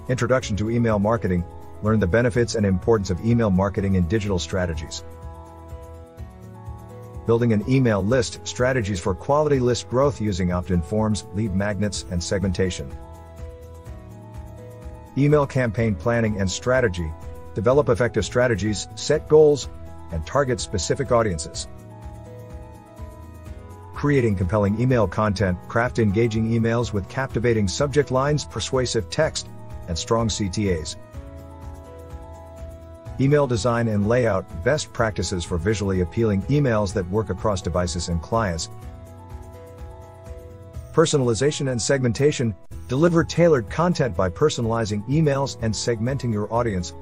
Introduction to Email Marketing. Learn the benefits and importance of email marketing and digital strategies. Building an email list. Strategies for quality list growth using opt-in forms, lead magnets, and segmentation. Email campaign planning and strategy. Develop effective strategies, set goals, and target specific audiences. Creating compelling email content. Craft engaging emails with captivating subject lines, persuasive text, and strong CTAs. Email design and layout. Best practices for visually appealing emails that work across devices and clients. Personalization and segmentation. Deliver tailored content by personalizing emails and segmenting your audience.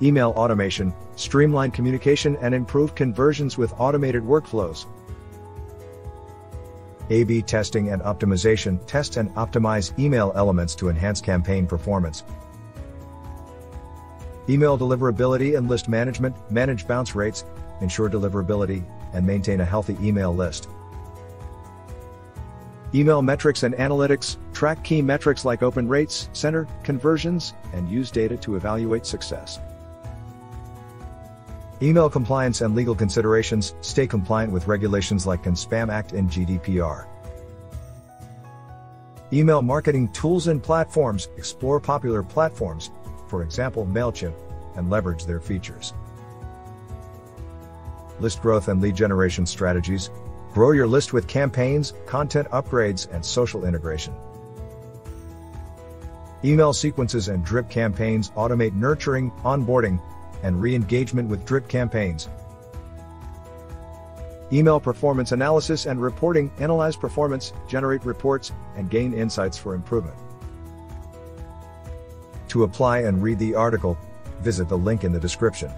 Email automation. Streamline communication and improve conversions with automated workflows. A/B testing and optimization. Test and optimize email elements to enhance campaign performance. Email deliverability and list management. Manage bounce rates, ensure deliverability, and maintain a healthy email list. Email metrics and analytics. Track key metrics like open rates, sender conversions, and use data to evaluate success. Email compliance and legal considerations. Stay compliant with regulations like Spam Act and GDPR. Email marketing tools and platforms. Explore popular platforms, for example MailChimp, and leverage their features. List growth and lead generation strategies. Grow your list with campaigns, content upgrades, and social integration. Email sequences and drip campaigns. Automate nurturing, onboarding, and re-engagement with drip campaigns. Email performance analysis and reporting. Analyze performance, generate reports, and gain insights for improvement. To apply and read the article, visit the link in the description.